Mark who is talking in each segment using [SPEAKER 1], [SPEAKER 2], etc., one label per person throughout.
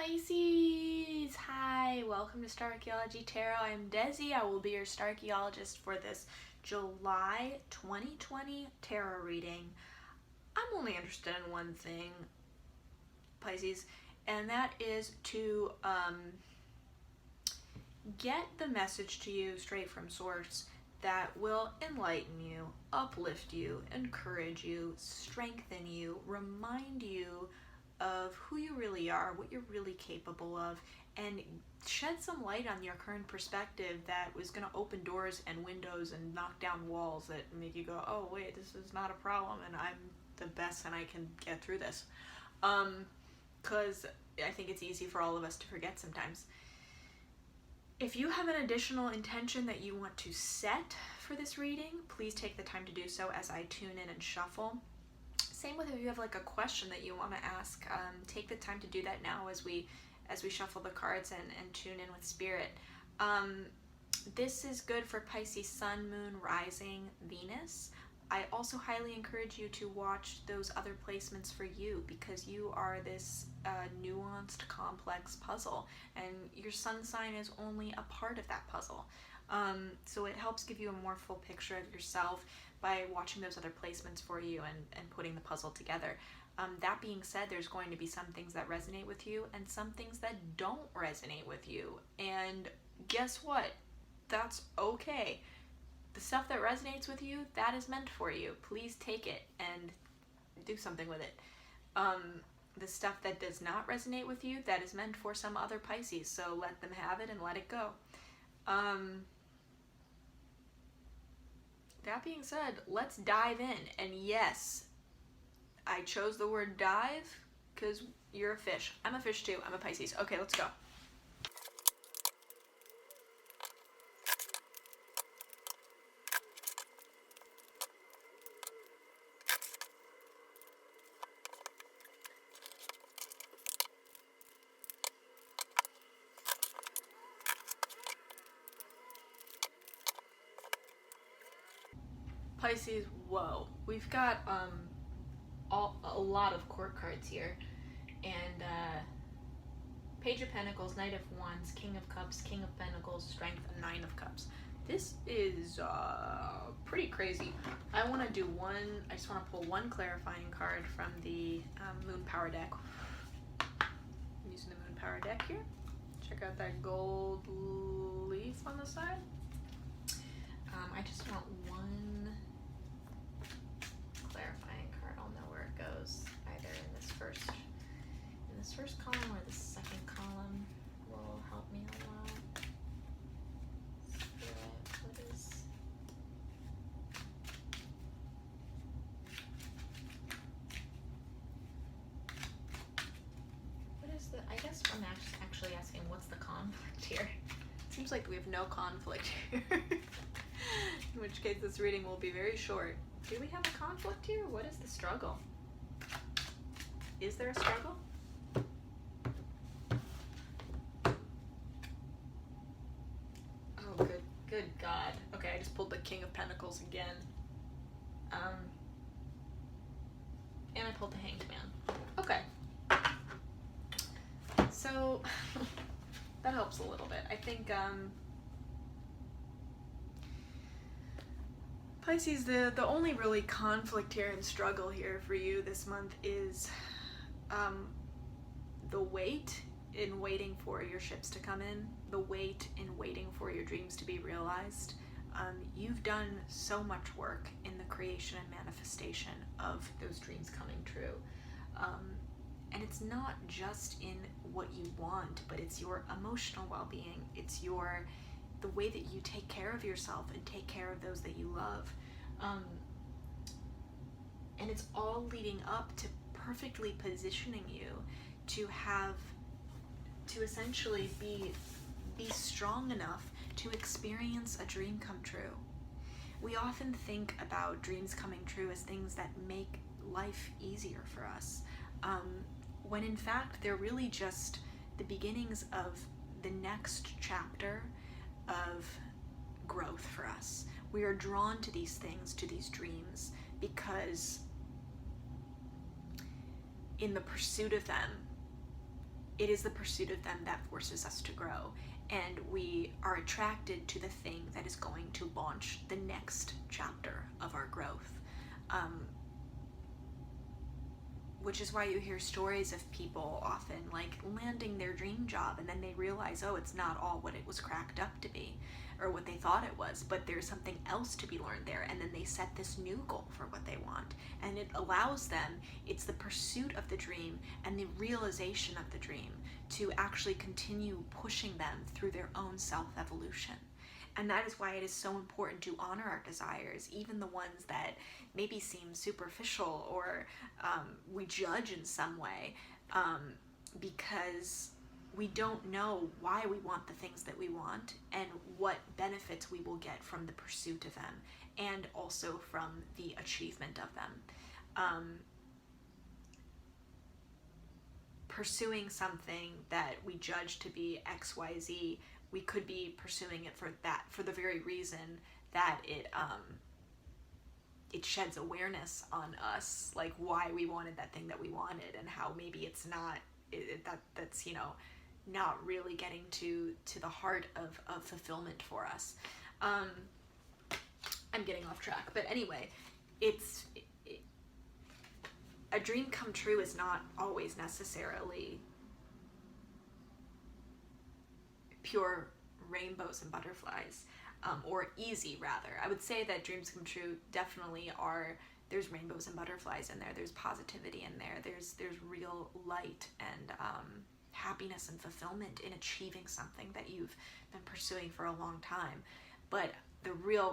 [SPEAKER 1] Pisces! Hi, welcome to Starchaeology Tarot. I'm Desi. I will be your Starchaeologist for this July 2020 tarot reading. I'm only interested in one thing, Pisces, and that is to get the message to you straight from source that will enlighten you, uplift you, encourage you, strengthen you, remind you of who you really are, what you're really capable of, and shed some light on your current perspective that was going to open doors and windows and knock down walls that make you go, oh wait, this is not a problem and I'm the best and I can get through this. Because I think it's easy for all of us to forget sometimes. If you have an additional intention that you want to set for this reading, please take the time to do so as I tune in and shuffle. Same with if you have like a question that you want to ask, take the time to do that now as we shuffle the cards and tune in with spirit. This is good for Pisces Sun, Moon, Rising, Venus. I also highly encourage you to watch those other placements for you because you are this nuanced, complex puzzle, and your sun sign is only a part of that puzzle. So it helps give you a more full picture of yourself by watching those other placements for you and putting the puzzle together. That being said, there's going to be some things that resonate with you and some things that don't resonate with you. And guess what? That's okay. The stuff that resonates with you, that is meant for you. Please take it and do something with it. The stuff that does not resonate with you, that is meant for some other Pisces. So let them have it and let it go. That being said, let's dive in. And yes, I chose the word dive because you're a fish. I'm a fish too. I'm a Pisces. Okay, let's go. Pisces, whoa. We've got a lot of court cards here. And Page of Pentacles, Knight of Wands, King of Cups, King of Pentacles, Strength, and Nine of Cups. This is pretty crazy. I want to do one, I just want to pull one clarifying card from the Moon Power deck. I'm using the Moon Power deck here. Check out that gold leaf on the side. I just want one clarifying card. I'll know where it goes, either in this first column or the second column will help me a lot. Spirit, what is the, I guess I'm actually asking what's the conflict here? Seems like we have no conflict here. In which case this reading will be very short. Do we have a conflict here? What is the struggle? Is there a struggle? Oh, good God. Okay, I just pulled the King of Pentacles again. And I pulled the Hanged Man. Okay. So, that helps a little bit. I think, Pisces, the only really conflict here and struggle here for you this month is the wait in waiting for your ships to come in, the wait in waiting for your dreams to be realized. You've done so much work in the creation and manifestation of those dreams coming true. And it's not just in what you want, but it's your emotional well-being. It's the way that you take care of yourself and take care of those that you love. And it's all leading up to perfectly positioning you to essentially be strong enough to experience a dream come true. We often think about dreams coming true as things that make life easier for us, when in fact they're really just the beginnings of the next chapter of growth for us. We are drawn to these things, to these dreams, because in the pursuit of them, it is the pursuit of them that forces us to grow, and we are attracted to the thing that is going to launch the next chapter of our growth. Which is why you hear stories of people often like landing their dream job and then they realize, oh, it's not all what it was cracked up to be or what they thought it was, but there's something else to be learned there, and then they set this new goal for what they want, and it allows them, it's the pursuit of the dream and the realization of the dream to actually continue pushing them through their own self-evolution. And that is why it is so important to honor our desires, even the ones that maybe seem superficial or we judge in some way, because we don't know why we want the things that we want and what benefits we will get from the pursuit of them and also from the achievement of them. Pursuing something that we judge to be XYZ, we could be pursuing it for the very reason that it sheds awareness on us, like why we wanted that thing that we wanted and how maybe it's not that's not really getting to the heart of fulfillment for us. I'm getting off track, but anyway, a dream come true is not always necessarily pure rainbows and butterflies, or easy, rather. I would say that dreams come true definitely are, there's rainbows and butterflies in there, there's positivity in there, there's real light and happiness and fulfillment in achieving something that you've been pursuing for a long time. But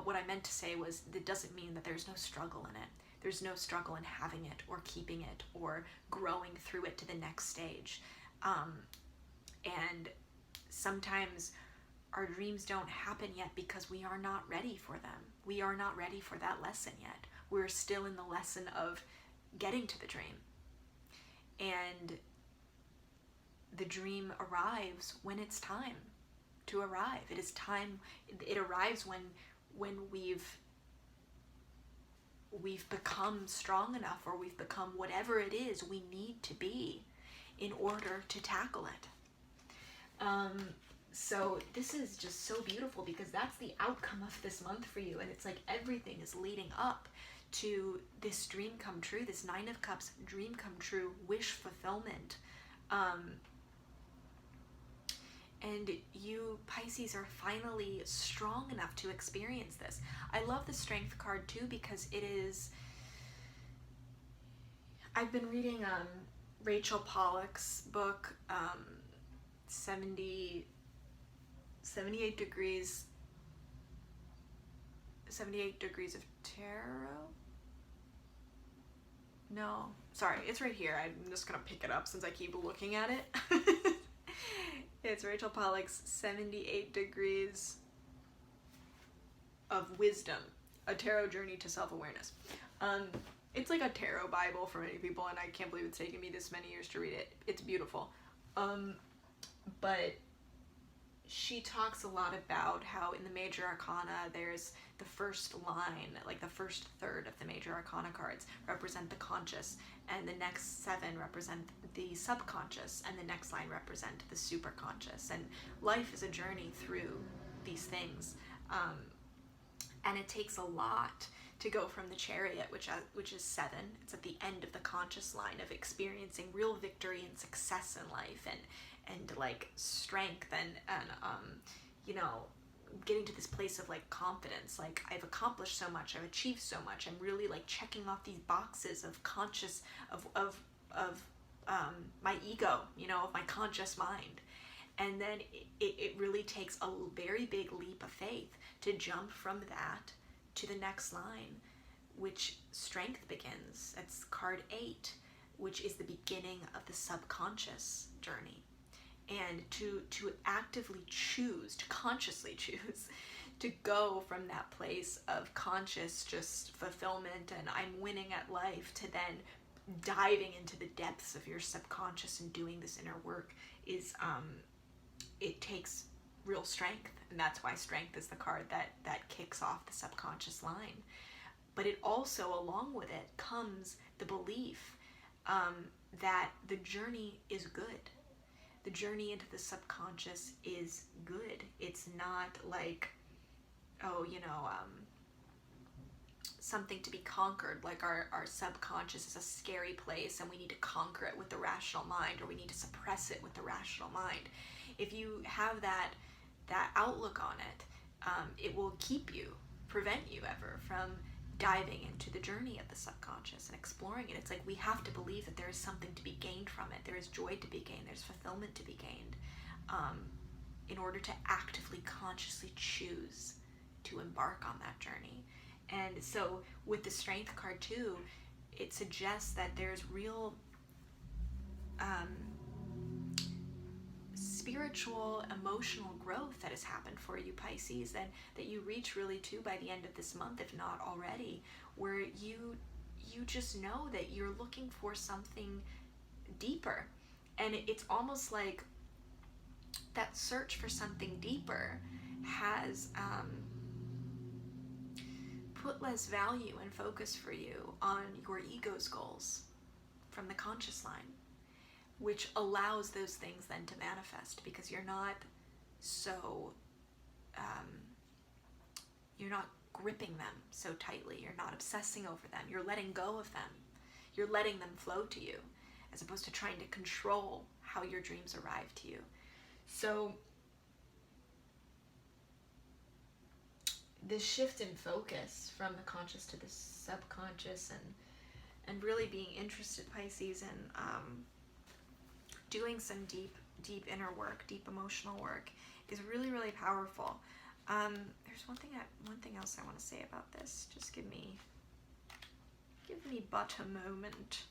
[SPEAKER 1] what I meant to say was, that doesn't mean that there's no struggle in it. There's no struggle in having it or keeping it or growing through it to the next stage. And sometimes our dreams don't happen yet because we are not ready for them. We are not ready for that lesson yet. We're still in the lesson of getting to the dream. And the dream arrives when it's time to arrive. It is time, it arrives when we've become strong enough, or we've become whatever it is we need to be in order to tackle it. So this is just so beautiful because that's the outcome of this month for you, and it's like everything is leading up to this dream come true, this Nine of Cups dream come true, wish fulfillment. And you, Pisces, are finally strong enough to experience this. I love the Strength card too because it is, I've been reading Rachel Pollack's book, 78 degrees of tarot. No, sorry, it's right here. I'm just gonna pick it up since I keep looking at it. It's Rachel Pollack's 78 Degrees of Wisdom, a tarot journey to self-awareness. It's like a tarot Bible for many people, and I can't believe it's taken me this many years to read it. It's beautiful. But she talks a lot about how in the major arcana there's the first line, like the first third of the major arcana cards represent the conscious, and the next 7 represent the subconscious, and the next line represent the superconscious. And life is a journey through these things, and it takes a lot to go from the Chariot, which is 7. It's at the end of the conscious line of experiencing real victory and success in life, and like strength and getting to this place of like confidence, like I've accomplished so much, I've achieved so much, I'm really like checking off these boxes of conscious of my ego, of my conscious mind. And then it really takes a very big leap of faith to jump from that to the next line, which strength begins. That's card 8, which is the beginning of the subconscious journey. And to actively choose, to consciously choose, to go from that place of conscious just fulfillment and I'm winning at life, to then diving into the depths of your subconscious and doing this inner work is, it takes real strength. And that's why strength is the card that kicks off the subconscious line. But it also, along with it, comes the belief that the journey is good. the journey into the subconscious is good. It's not like, oh, something to be conquered, like our subconscious is a scary place and we need to conquer it with the rational mind, or we need to suppress it with the rational mind. If you have that outlook on it, it will prevent you ever from diving into the journey of the subconscious and exploring it. It's like we have to believe that there is something to be gained from it. There is joy to be gained. There's fulfillment to be gained, in order to actively, consciously choose to embark on that journey. And so with the Strength card too, it suggests that there's real spiritual, emotional growth that has happened for you, Pisces, that you reach really too by the end of this month, if not already, where you just know that you're looking for something deeper. And it's almost like that search for something deeper has put less value and focus for you on your ego's goals from the conscious line, which allows those things then to manifest, because you're not so you're not gripping them so tightly, you're not obsessing over them, you're letting go of them, you're letting them flow to you, as opposed to trying to control how your dreams arrive to you. So this shift in focus from the conscious to the subconscious, and really being interested, Pisces, in doing some deep inner work, deep emotional work, is really, really powerful. There's one thing else I want to say about this. Just give me but a moment.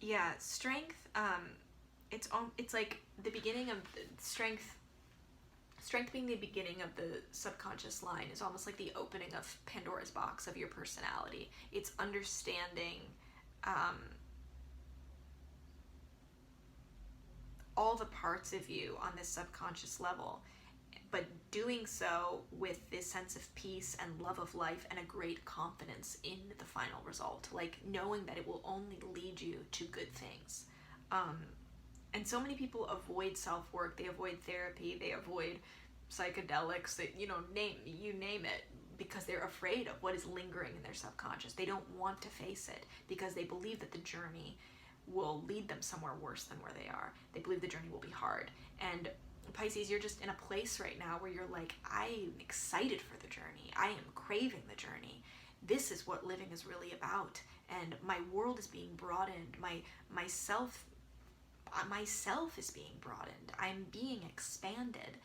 [SPEAKER 1] Yeah, strength. It's like the beginning of the strength. Strength being the beginning of the subconscious line is almost like the opening of Pandora's box of your personality. It's understanding all the parts of you on this subconscious level, but doing so with this sense of peace and love of life and a great confidence in the final result, like knowing that it will only lead you to good things. And so many people avoid self-work, they avoid therapy, they avoid psychedelics, they, name it, because they're afraid of what is lingering in their subconscious. They don't want to face it because they believe that the journey will lead them somewhere worse than where they are. They believe the journey will be hard. And Pisces, you're just in a place right now where you're like, I'm excited for the journey. I am craving the journey. This is what living is really about. And my world is being broadened. Myself is being broadened. I'm being expanded,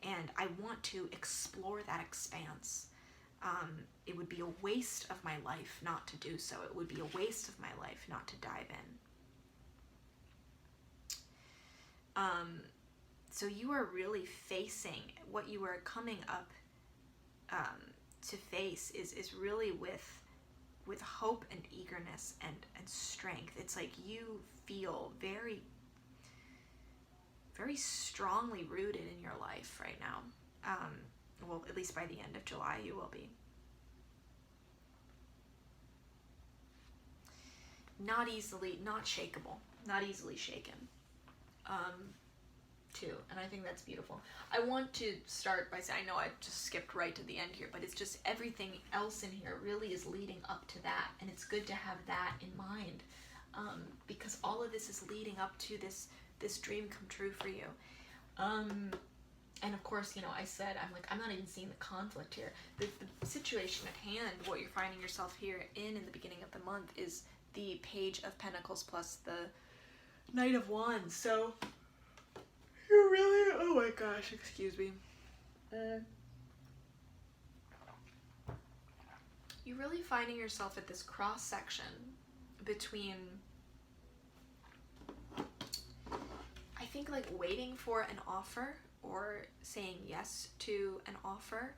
[SPEAKER 1] and I want to explore that expanse. It would be a waste of my life not to do so. It would be a waste of my life not to dive in. So you are really facing what you are coming up to face is really with hope and eagerness and strength. It's like you feel very, very strongly rooted in your life right now. Well, at least by the end of July, you will be. Not easily shaken. Too, and I think that's beautiful. I want to start by saying, I know I just skipped right to the end here, but it's just everything else in here really is leading up to that, and it's good to have that in mind, because all of this is leading up to this dream come true for you. And of course, I said, I'm not even seeing the conflict here. The situation at hand, what you're finding yourself here in the beginning of the month, is the Page of Pentacles plus the Knight of Wands. So you're really, oh my gosh, excuse me. You're really finding yourself at this cross section between, I think, like waiting for an offer or saying yes to an offer.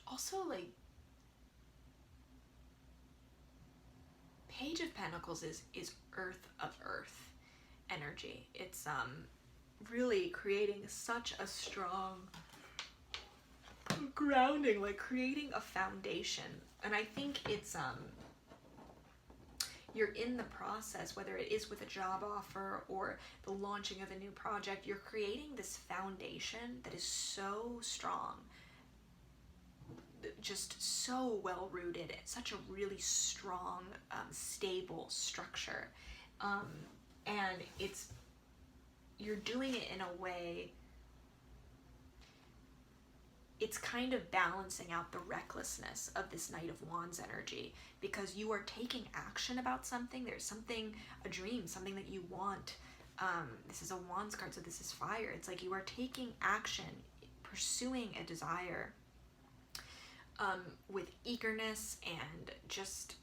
[SPEAKER 1] Also, like, Page of Pentacles is earth of earth, energy. It's really creating such a strong grounding, like creating a foundation. And I think it's you're in the process, whether it is with a job offer or the launching of a new project, you're creating this foundation that is so strong, just so well rooted, such a really strong, stable structure. And you're doing it in a way, it's kind of balancing out the recklessness of this Knight of Wands energy, because you are taking action about something. There's something, a dream, something that you want. This is a Wands card, so this is fire. It's like you are taking action, pursuing a desire with eagerness and just,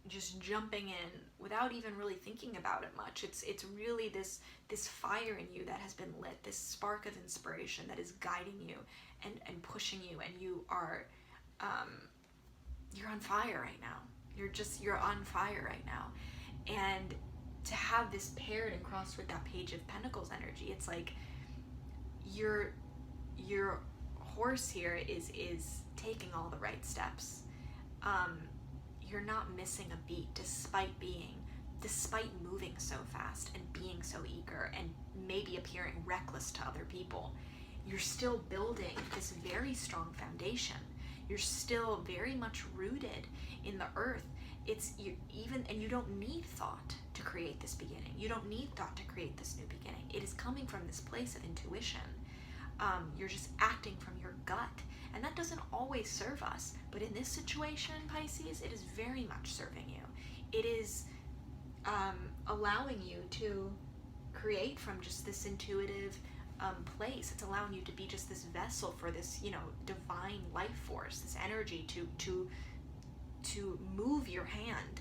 [SPEAKER 1] just jumping in without even really thinking about it much. It's really this fire in you that has been lit, this spark of inspiration that is guiding you and pushing you, and you are you're on fire right now. You're on fire right now. And to have this paired and crossed with that Page of Pentacles energy, it's like your horse here is taking all the right steps. You're not missing a beat despite moving so fast and being so eager and maybe appearing reckless to other people. You're still building this very strong foundation. You're still very much rooted in the earth. And you don't need thought to create this beginning. You don't need thought to create this new beginning. It is coming from this place of intuition. You're just acting from your gut. And that doesn't always serve us. But in this situation, Pisces, it is very much serving you. It is allowing you to create from just this intuitive place. It's allowing you to be just this vessel for this, divine life force, this energy to move your hand,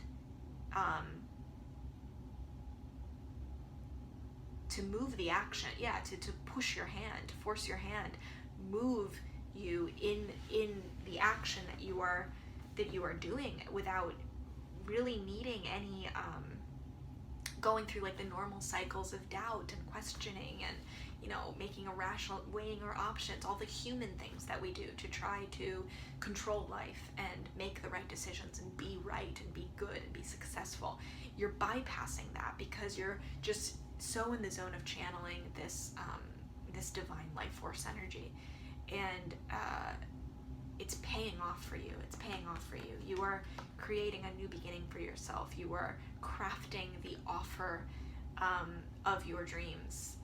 [SPEAKER 1] to move the action, to push your hand, to force your hand, move you in the action that you are doing without really needing any going through like the normal cycles of doubt and questioning and making a rational, weighing our options, all the human things that we do to try to control life and make the right decisions and be right and be good and be successful. You're bypassing that because you're just so in the zone of channeling this divine life force energy. And it's paying off for you. It's paying off for you. You are creating a new beginning for yourself. You are crafting the offer of your dreams.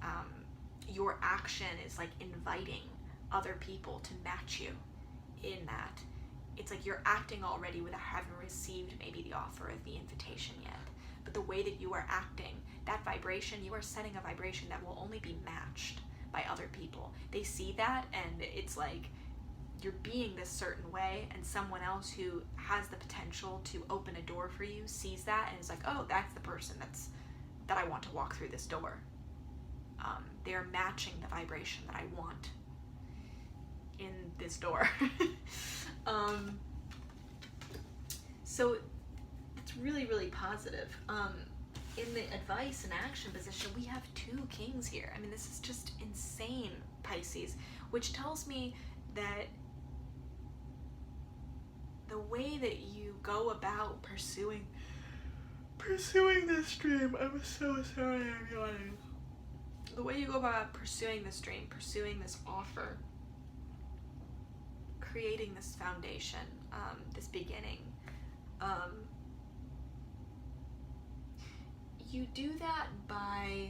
[SPEAKER 1] Your action is like inviting other people to match you in that. It's like you're acting already without having received maybe the offer of the invitation yet. But the way that you are acting, that vibration, you are setting a vibration that will only be matched by other people. They see that, and it's like you're being this certain way, and someone else who has the potential to open a door for you sees that and is like, oh, that's the person that I want to walk through this door. They're matching the vibration that I want in this door. So it's really, really positive. In the advice and action position, we have 2 kings here. I mean, this is just insane, Pisces, which tells me that the way that you go about pursuing this dream, I'm so sorry, I'm yawning. The way you go about pursuing this dream, pursuing this offer, creating this foundation, this beginning, you do that by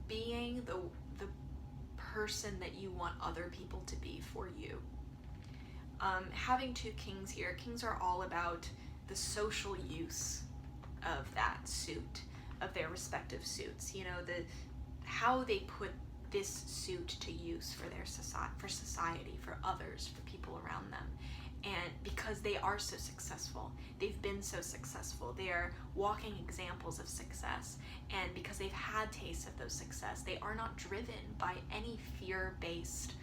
[SPEAKER 1] being the person that you want other people to be for you. Having 2 kings here, kings are all about the social use of that suit, of their respective suits. How they put this suit to use for their society, for others, for people around them. And because they are so successful, they've been so successful, they are walking examples of success, and because they've had tastes of those success, they are not driven by any fear-based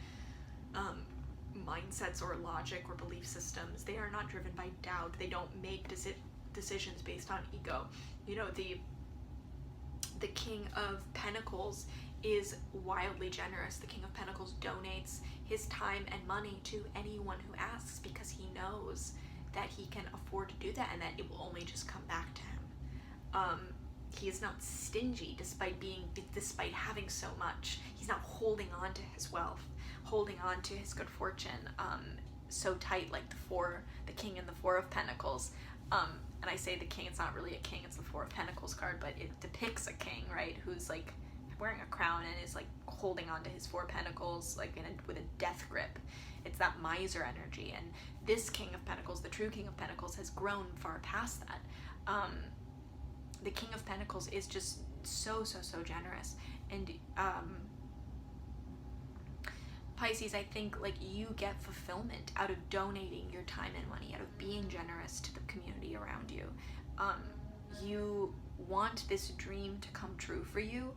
[SPEAKER 1] mindsets or logic or belief systems. They are not driven by doubt. They don't make decisions based on ego. You know, the King of Pentacles is wildly generous. The King of Pentacles donates his time and money to anyone who asks because he knows that he can afford to do that and that it will only just come back to him. He is not stingy despite having so much. He's not holding on to his wealth, holding on to his good fortune so tight, like the King and the Four of Pentacles. And I say the King, it's not really a king, it's the Four of Pentacles card, but it depicts a king, right, who's like wearing a crown and is like holding on to his Four Pentacles like with a death grip. It's that miser energy. And this King of Pentacles, the true King of Pentacles, has grown far past that. The King of Pentacles is just so generous. And Pisces, I think like you get fulfillment out of donating your time and money, out of being generous to the community around you. You want this dream to come true for you,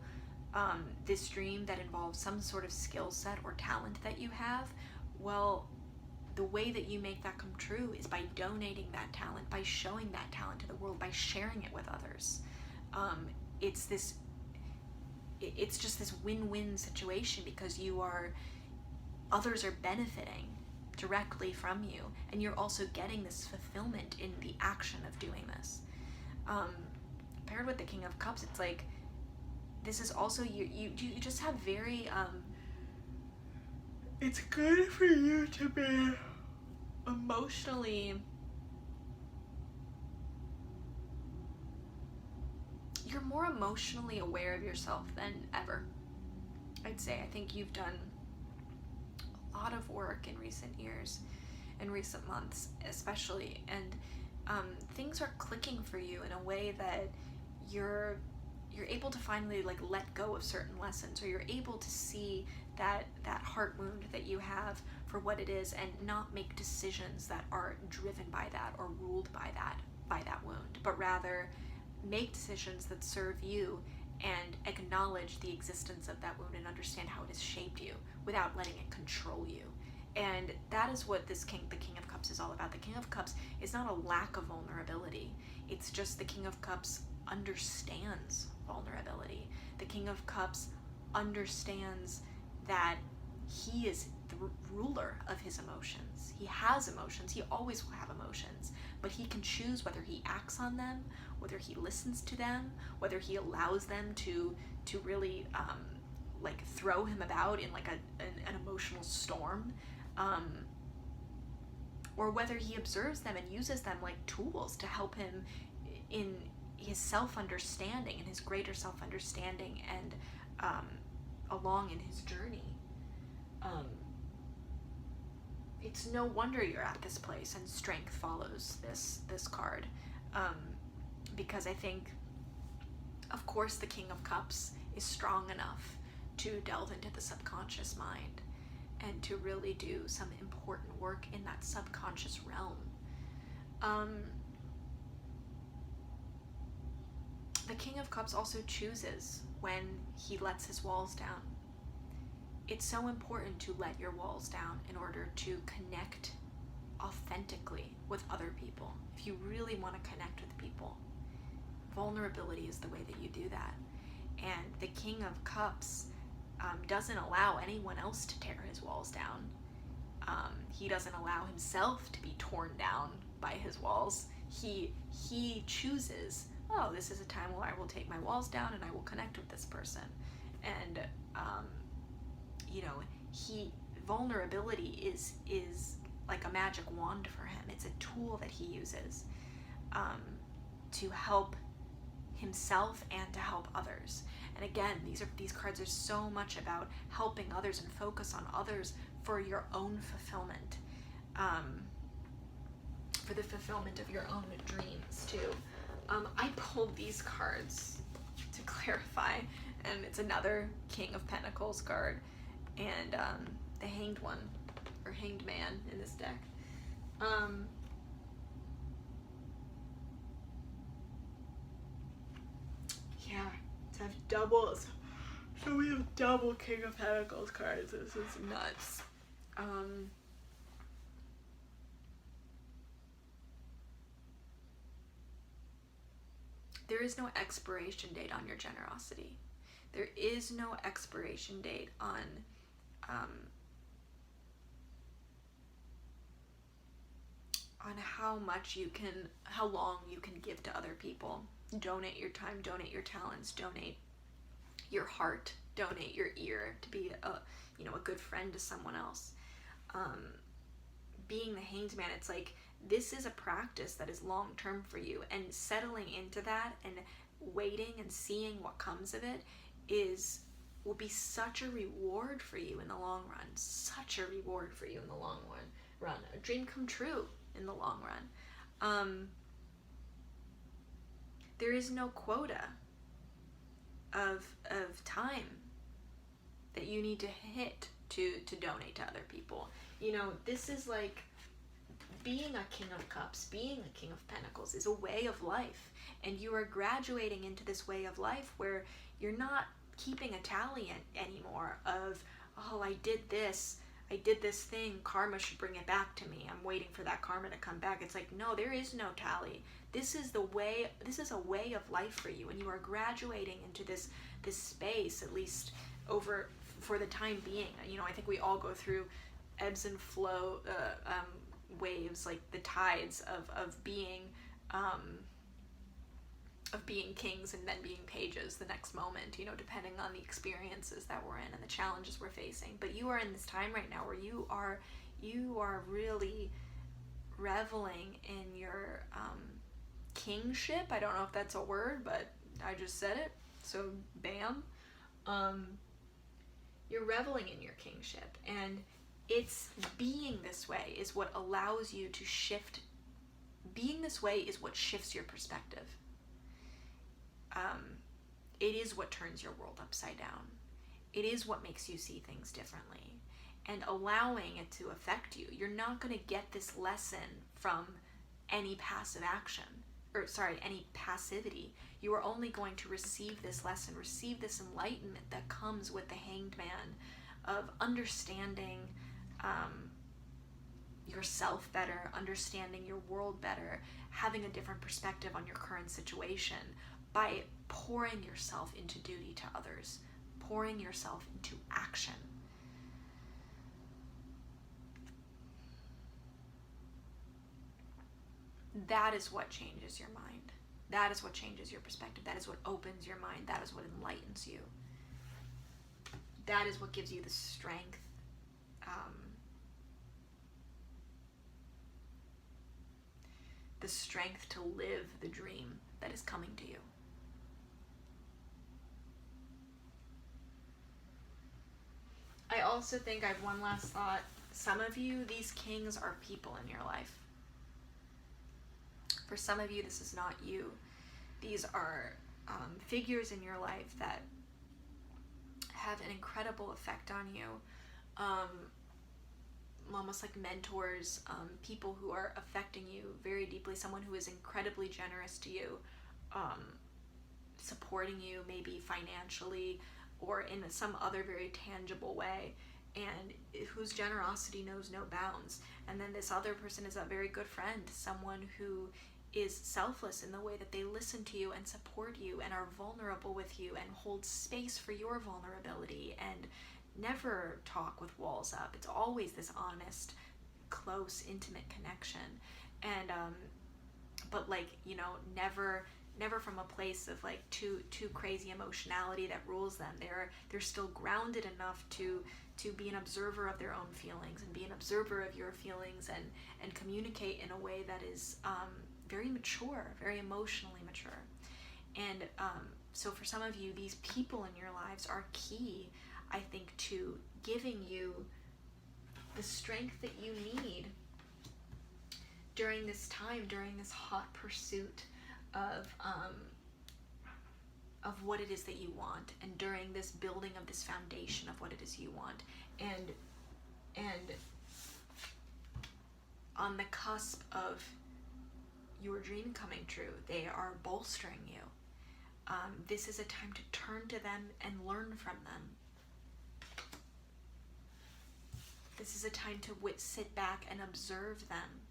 [SPEAKER 1] this dream that involves some sort of skill set or talent that you have. Well, the way that you make that come true is by donating that talent, by showing that talent to the world, by sharing it with others. It's just this win-win situation because others are benefiting directly from you, and you're also getting this fulfillment in the action of doing this. Paired with the King of Cups, it's like this is also you just have very it's good for you to be emotionally, you're more emotionally aware of yourself than ever, I'd say. I think you've done a lot of work in recent years, in recent months especially, and things are clicking for you in a way that you're able to finally like let go of certain lessons, or you're able to see that heart wound that you have for what it is and not make decisions that are driven by that or ruled by that wound, but rather make decisions that serve you and acknowledge the existence of that wound and understand how it has shaped you without letting it control you. And that is what the King of Cups is all about. The King of Cups is not a lack of vulnerability. It's just the King of Cups understands vulnerability. The King of Cups understands that he is the ruler of his emotions. He has emotions. He always will have emotions, but he can choose whether he acts on them, whether he listens to them, whether he allows them to really like throw him about in like an emotional storm, or whether he observes them and uses them like tools to help him in his self-understanding and his greater self-understanding and along in his journey. It's no wonder you're at this place, and strength follows this card, because I think, of course, the King of Cups is strong enough to delve into the subconscious mind and to really do some important work in that subconscious realm. The King of Cups also chooses when he lets his walls down. It's so important to let your walls down in order to connect authentically with other people. If you really want to connect with people, vulnerability is the way that you do that. And the King of Cups doesn't allow anyone else to tear his walls down. He doesn't allow himself to be torn down by his walls. He chooses, oh, this is a time where I will take my walls down and I will connect with this person. And vulnerability is like a magic wand for him. It's a tool that he uses to help himself and to help others. And again, these cards are so much about helping others and focus on others for your own fulfillment, for the fulfillment of your own dreams too. I pulled these cards to clarify, and it's another King of Pentacles card and the Hanged One, or Hanged Man in this deck. Yeah, to have doubles. So we have double King of Pentacles cards. This is nuts. there is no expiration date on your generosity. There is no expiration date on how long you can give to other people. Donate your time, donate your talents, donate your heart, donate your ear to be a good friend to someone else. Being the Hanged Man, it's like, this is a practice that is long term for you, and settling into that and waiting and seeing what comes of it will be such a reward for you in the long run. Such a reward for you in the long run. A dream come true in the long run. There is no quota of time that you need to hit to donate to other people. This is like being a King of Cups, being a King of Pentacles is a way of life, and you are graduating into this way of life where you're not keeping a tally anymore of, oh, I did this thing, karma should bring it back to me, I'm waiting for that karma to come back. It's like, no, there is no tally. This is a way of life for you, and you are graduating into this space, at least for the time being. I think we all go through ebbs and flow waves, like the tides of being kings and then being pages the next moment, depending on the experiences that we're in and the challenges we're facing. But you are in this time right now where you are really reveling in your kingship. I don't know if that's a word, but I just said it, so bam. You're reveling in your kingship, and it's being this way is what allows you to shift. Being this way is what shifts your perspective. It is what turns your world upside down. It is what makes you see things differently, and allowing it to affect you. You're not going to get this lesson from any passive action, any passivity. You are only going to receive this lesson, receive this enlightenment that comes with the Hanged Man, of understanding yourself better, understanding your world better, having a different perspective on your current situation by pouring yourself into duty to others, pouring yourself into action. That is what changes your mind. That is what changes your perspective. That is what opens your mind. That is what enlightens you. That is what gives you the strength to live the dream that is coming to you. I also think I have one last thought. Some of you, these kings are people in your life. For some of you, this is not you. These are figures in your life that have an incredible effect on you. Almost like mentors, people who are affecting you very deeply, someone who is incredibly generous to you, supporting you maybe financially or in some other very tangible way, and whose generosity knows no bounds. And then this other person is a very good friend, someone who is selfless in the way that they listen to you and support you and are vulnerable with you and hold space for your vulnerability and never talk with walls up. It's always this honest, close, intimate connection. And but never from a place of like too crazy emotionality that rules them. They're still grounded enough to be an observer of their own feelings and be an observer of your feelings and communicate in a way that is very mature, very emotionally mature. And so for some of you, these people in your lives are key, I think, to giving you the strength that you need during this time, during this hot pursuit of what it is that you want, and during this building of this foundation of what it is you want, and on the cusp of your dream coming true. They are bolstering you. This is a time to turn to them and learn from them. This is a time to sit back and observe them.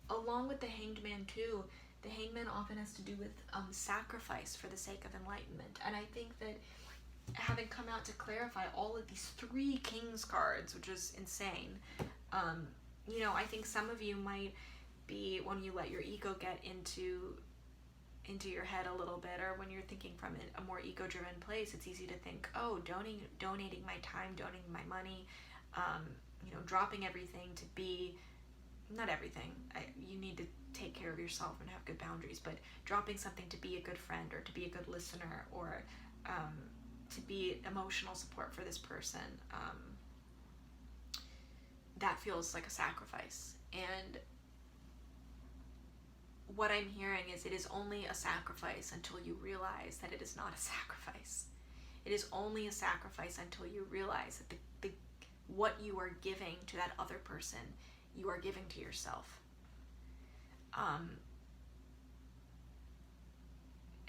[SPEAKER 1] Along with the Hanged Man too, The Hangman often has to do with sacrifice for the sake of enlightenment. And I think that having come out to clarify all of these 3 King's cards, which is insane, you know, I think some of you might be, when you let your ego get into your head a little bit, or when you're thinking from a more ego-driven place, it's easy to think, oh, donating my time, donating my money, you know, dropping everything to be, not everything, you need to take care of yourself and have good boundaries, but dropping something to be a good friend, or to be a good listener, or to be emotional support for this person, that feels like a sacrifice. And what I'm hearing is, it is only a sacrifice until you realize that it is not a sacrifice. It is only a sacrifice until you realize that what you are giving to that other person, you are giving to yourself.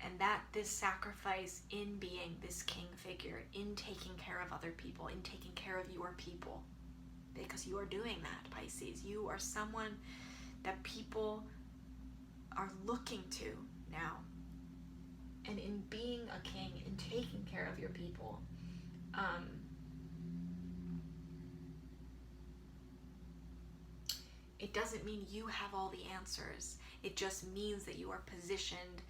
[SPEAKER 1] And that this sacrifice in being this king figure, in taking care of other people, in taking care of your people, because you are doing that, Pisces. You are someone that people are looking to now. And in being a king, in taking care of your people, it doesn't mean you have all the answers. It just means that you are positioned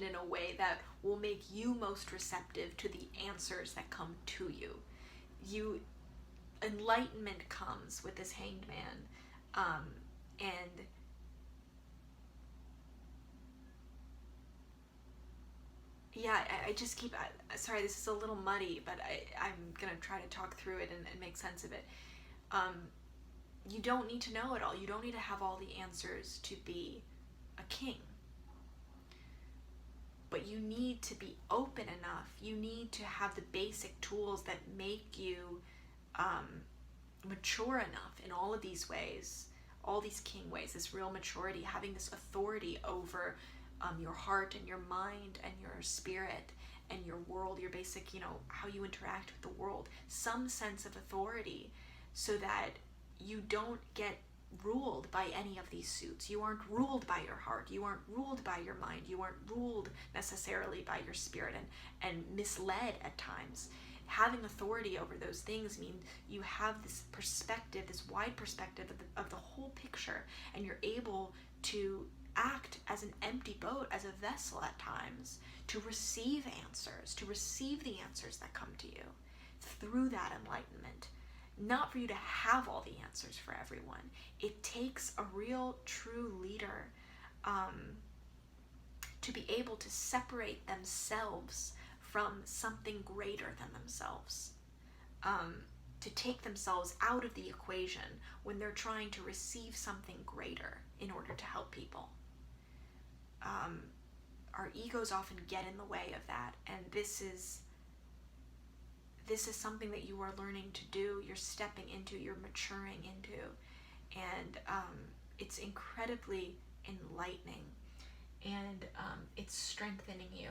[SPEAKER 1] in a way that will make you most receptive to the answers that come to you. Enlightenment comes with this Hanged Man, and yeah, I just keep, sorry, this is a little muddy, but I'm gonna try to talk through it and make sense of it. You don't need to know it all. You don't need to have all the answers to be a king. But you need to be open enough. You need to have the basic tools that make you mature enough in all of these ways, all these king ways, this real maturity, having this authority over your heart and your mind and your spirit and your world, your basic, you know, how you interact with the world, some sense of authority, so that you don't get ruled by any of these suits. You aren't ruled by your heart. You aren't ruled by your mind. You aren't ruled necessarily by your spirit and misled at times. Having authority over those things means you have this perspective, this wide perspective of the whole picture, and you're able to act as an empty boat, as a vessel at times, to receive answers, to receive the answers that come to you through that enlightenment. Not for you to have all the answers for everyone. It takes a real, true leader to be able to separate themselves from something greater than themselves. To take themselves out of the equation when they're trying to receive something greater in order to help people. Our egos often get in the way of that, and this is something that you are learning to do, you're stepping into, you're maturing into, and it's incredibly enlightening, and it's strengthening you.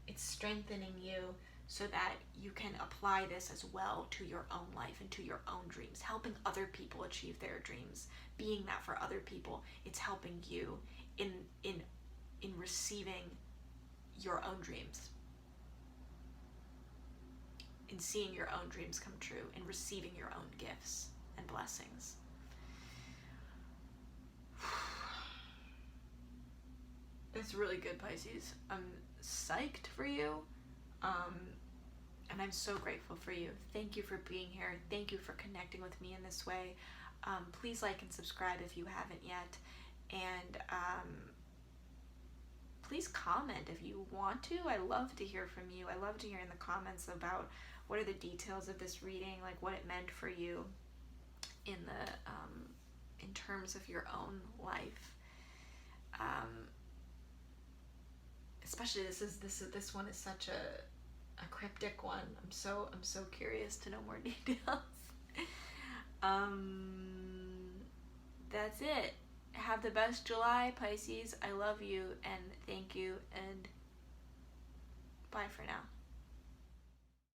[SPEAKER 1] It's strengthening you so that you can apply this as well to your own life and to your own dreams, helping other people achieve their dreams, being that for other people. It's helping you in receiving your own dreams, in seeing your own dreams come true, in receiving your own gifts and blessings. It's really good, Pisces. I'm psyched for you, and I'm so grateful for you. Thank you for being here. Thank you for connecting with me in this way. Please like and subscribe if you haven't yet, and please comment if you want to. I love to hear from you. I love to hear in the comments about what are the details of this reading, like what it meant for you in terms of your own life. Especially this one is such a cryptic one. I'm so curious to know more details. That's it. Have the best July, Pisces. I love you and thank you, and bye for now.